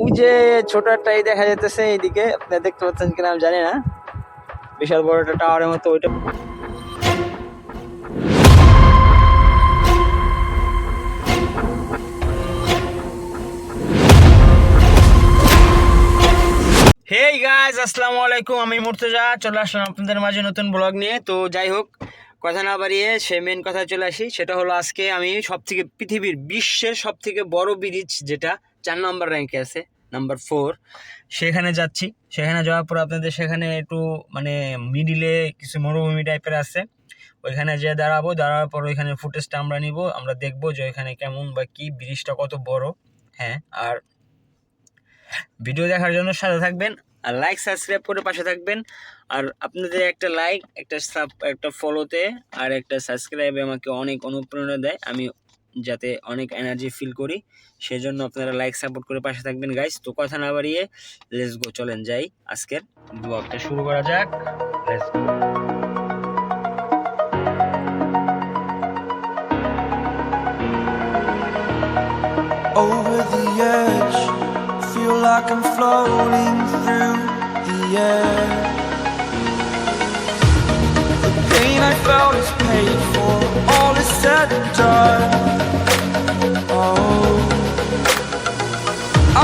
ওই যে ছোট একটাই দেখা যাইতেছে এইদিকে, আপনারা দেখতে পাচ্ছেন কিনা আমি জানি না, বিশাল বড় একটা টাওয়ারের মতো ওইটা। হেই গাইস, আসসালামু আলাইকুম। আমি মুর্তজা চলে আসলাম আপনাদের মাঝে নতুন ব্লগ নিয়ে। তো যাই হোক, কথা না বাড়িয়ে সে মেন কথায় চলে আসি। সেটা হলো আজকে আমি সবথেকে পৃথিবীর বিশ্বের সবথেকে বড় ব্রিজ, যেটা 4 নম্বর র্যাঙ্কে আছে, নাম্বার 4, সেখানে যাচ্ছি। সেখানে যাওয়ার পর আপনাদের সেখানে একটু মানে মিডিলে কিছু মরুভূমি টাইপের আছে, ওইখানে যে দাঁড়াওয়ার পর ওইখানে ফুটেজটা আমরা নিব, আমরা দেখবো যে ওইখানে কেমন বা কি, ব্রিজটা কত বড়। হ্যাঁ, আর ভিডিও দেখার জন্য সাথে থাকবেন, আর লাইক সাবস্ক্রাইব করে পাশে থাকবেন। আর আপনাদের একটা লাইক, একটা ফলোতে আর একটা সাবস্ক্রাইবে আমাকে অনেক অনুপ্রেরণা দেয়, আমি যাতে অনেক এনার্জি ফিল করি। সেজন্য আপনারা লাইক সাপোর্ট করে পাশে থাকবেন গাইস। তো কথা না বাড়িয়ে লেটস গো, চলেন যাই আজকের ব্লগটা শুরু করা যাক। Let's go. Over the edge, feel like I'm floating through the air. The pain I felt is paid for, all is said and done. Oh,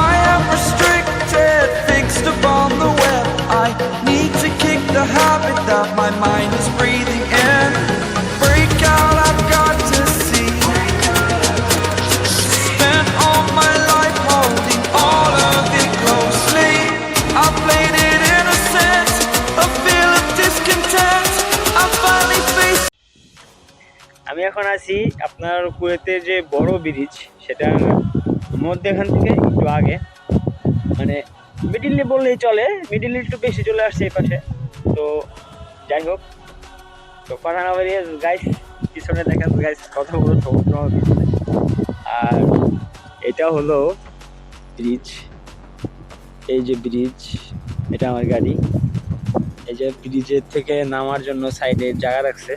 I am restricted, fixed upon the web. I need to kick the habit that my mind is breathing in. Break out, I've got to see. Spent all my life holding all of it closely. I played it innocent, a feel of discontent. I finally faced. আমি এখন আছি আপনার কুয়েতের যে বড় bridge, সেটার মধ্যে, এখান থেকে একটু আগে, মানে মিডিলে বললেই চলে, মিডিলে একটু বেশি চলে আসছে এই পাশে। তো যাই হোক, তো কথা না বাড়িয়ে গাইস পিছনে দেখেন গাইস, কত বড় সমুদ্র আমার পিছনে। আর এটা হলো ব্রিজ, এই যে ব্রিজ, এটা আমার গাড়ি। এই যে ব্রিজের থেকে নামার জন্য সাইডে জায়গা রাখছে।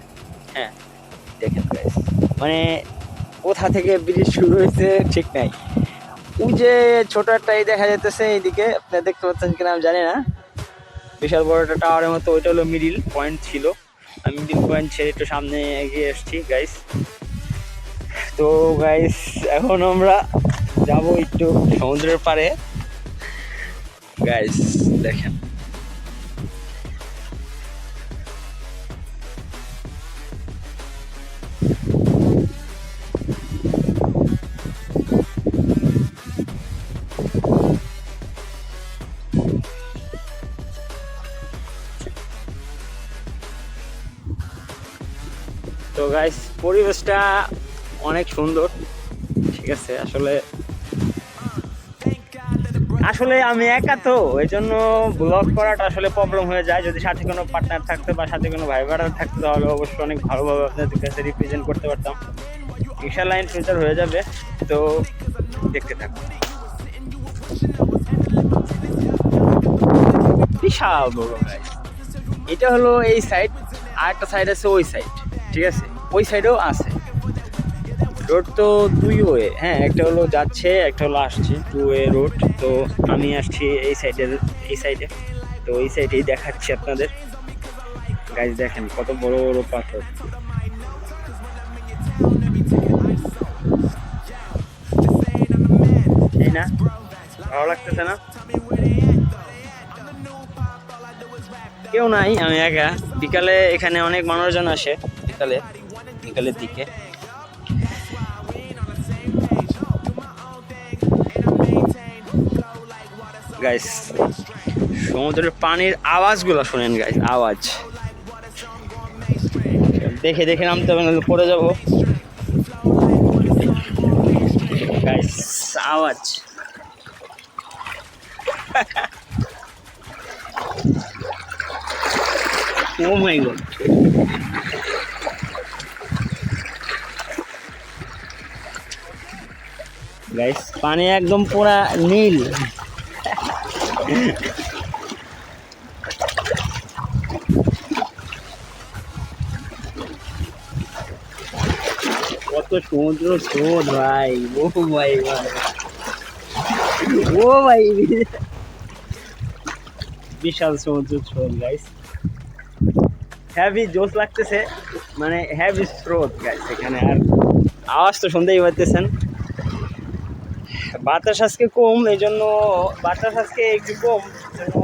হ্যাঁ দেখেন গাইস, মানে কোথা থেকে ব্রিজ শুরু হয়েছে ঠিক নাই। ওই যে ছোট একটাই দেখা যাইতেছে এইদিকে, আপনারা দেখতে পাচ্ছেন কিনা আমি জানি না, বিশাল বড় একটা টাওয়ারের মতো, ওইটা হলো মিডিল পয়েন্ট ছিল। আমি মিডিল পয়েন্ট ছেড়ে একটু সামনে এগিয়ে এসেছি গাইস। তো গাইস এখন আমরা যাব একটু সমুদ্রের পাড়ে। গাইস দেখেন, তো গাইস পরিবেশটা অনেক সুন্দর, ঠিক আছে। আসলে আমি একা, তো এই জন্য ব্লগ করাটা আসলে প্রবলেম হয়ে যায়। যদি সাথে কোনো পার্টনার থাকতো বা সাথে কোনো ভাই ব্রাদার থাকতো, তাহলে অবশ্যই অনেক ভালোভাবে আপনাদের কাছে রিপ্রেজেন্ট করতে পারতাম। ইনশাআল্লাহ ইন ফিউচার হয়ে যাবে, তো দেখতে থাকুন। বিশাল বড় গাইস, এটা হলো এই সাইড, আর একটা সাইড আছে ওই সাইড, ঠিক আছে। ওই সাইডেও আছে রোড, তো 2 ওয়ে। হ্যাঁ, একটা হলো যাচ্ছে, একটা হলো আসছে, 2 ওয়ে রোড। তো আমি আসছি এই সাইডে, তো এই সাইডেই দেখাচ্ছি আপনাদের গাইস। দেখেন কত বড় বড় পাথর, এই না, ভালো লাগতেছে না? কেউ নাই, আমি একা। বিকালে এখানে অনেক মানুষজন আসে, বিকালের দিকে। গাইস সমুদ্রের পানির আওয়াজগুলো শুনেন গাইস, আওয়াজ দেখে দেখে নামতে হবে, নাহলে পড়ে যাবো গাইস। আওয়াজ ও মাই গড, গাইস পানি একদম পুরা নীল। কত সমুদ্র স্রোত ভাই, ও ভাই ভাই, ও ভাই বিশাল সমুদ্র স্রোত গাইস, হ্যাভি জোস লাগতেছে, মানে হ্যাভি স্রোত গাইস এখানে। আর আওয়াজ তো শুনতেই পাইতেছেন। বাতাস আজকে কম, এই জন্য বাতাস আজকে একটু কম, জন্য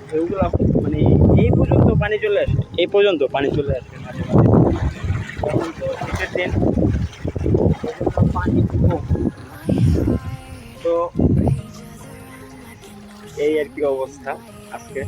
ঢেউগুলো মানে এই পর্যন্ত পানি চলে আসে, এই পর্যন্ত পানি চলে আসে মাঝে মাঝে। তখন তো শীতের দিন, পানি কম, তো এই আর কি অবস্থা আজকে।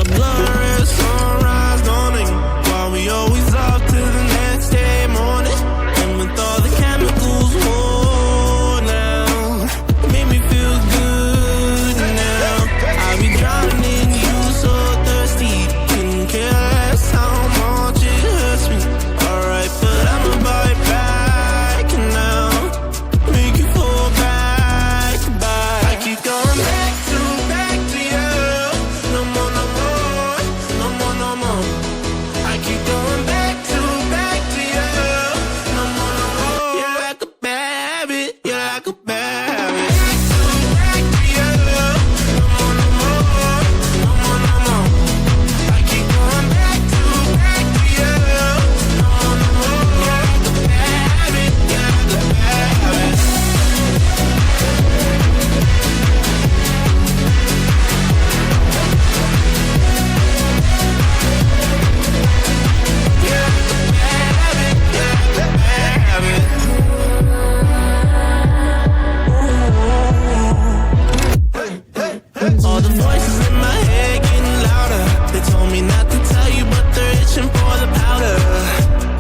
A blurry sunrise dawning while we always up to the next day morning. And with all the chemicals worn out, made me feel good now. I be drowning in you, so thirsty. Couldn't care less how much it hurts me. Alright, but I'ma bite back now. Make you fall back. I keep going back to you. No more, no more, no more, no more. I keep going back to you. No more, no more. You're like a bad habit. You're like a bad habit. Back to you. No more, no more, no more, no more. I keep going back to you. No more, no more. You're like a bad habit. You're like a bad habit. All the voices in my head getting louder. They told me not to tell you, but they're itching for the powder.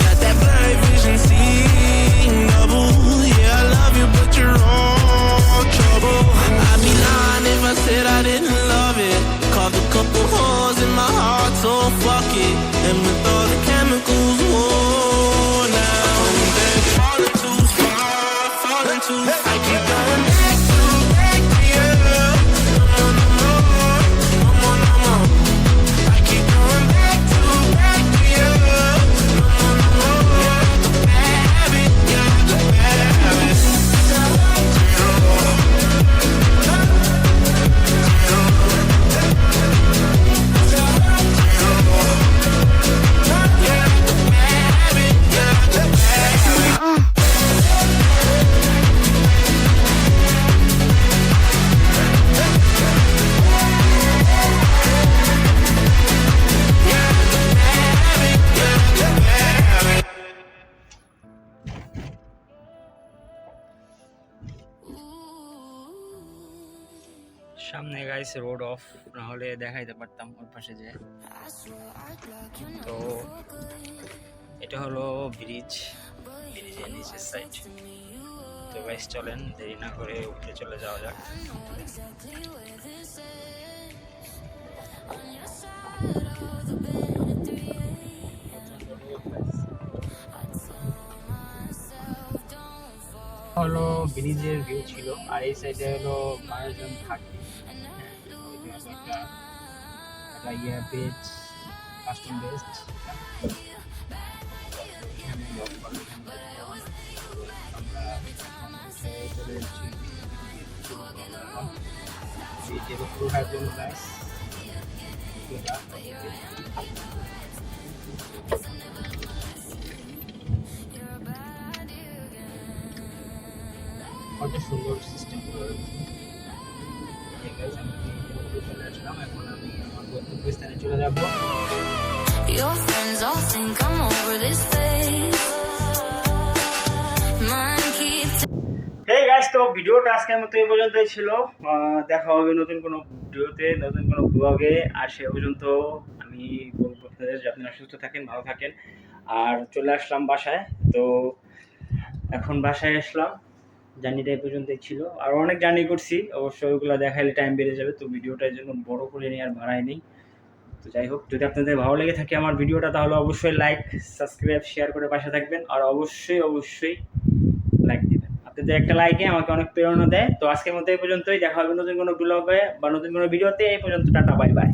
Got that blurry vision, seeing double. Yeah, I love you, but you're all trouble. I'd be lying if I said I didn't love it. Carved a couple holes in my heart, so fuck it. And with all the chemicals worn out, they're falling too far, falling too. I keep going back to you. No more, no more, no more, no more. I keep going back to you. No more, no more. You're like a bad habit. You're like a bad habit. সামনে guys road of, না হলে দেখাইতে পারতাম ওর পাশে যে। তো এটা হলো ব্রিজ, ব্রিজের নিচের সাইড। তো গাইস চলেন দেরি না করে উপরে চলে যাওয়া যাক। হলো ব্রিজের ভিউ ছিল, আর এই সাইডে হলো মানুষজন থাকে, একটা ইয়ে বেজ, কাস্টম বেস্ট। ব্রিজের উপর উঠার জন্য গাইস কত সুন্দর সিস্টেম করে রয়েছে। চলে আসলাম, এখন আমি আমার গন্তব্যস্থানে চলে যাব। Your friends all think I'm over this phase. Mine keeps hey guys, তো ভিডিওটা আজকের মতো এই পর্যন্তই ছিল। দেখা হবে নতুন কোনো ভিডিওতে, নতুন কোনো ব্লগে। আর সে পর্যন্ত আমি বলবো আপনাদের যে আপনারা সুস্থ থাকেন, ভালো থাকেন। আর চলে আসলাম বাসায়, তো এখন বাসায় আসলাম। জার্নিটা এই পর্যন্তই ছিল, আর অনেক জার্নি করছি, অবশ্যই ওইগুলো দেখাইলে টাইম বেড়ে যাবে, তো ভিডিওটার জন্য বড় করে নিয়ে আর বাড়াই নেই। তো যাই হোক, যদি আপনাদের ভালো লেগে থাকে আমার ভিডিওটা, তাহলে অবশ্যই লাইক, সাবস্ক্রাইব, শেয়ার করে পাশে থাকবেন। আর অবশ্যই অবশ্যই লাইক দেবেন, আপনাদের একটা লাইকে আমাকে অনেক প্রেরণা দেয়। তো আজকের মতো এই পর্যন্তই, দেখা হবে নতুন কোনো ব্লগে বা নতুন কোনো ভিডিওতে। এই পর্যন্ত টাটা, বাই বাই।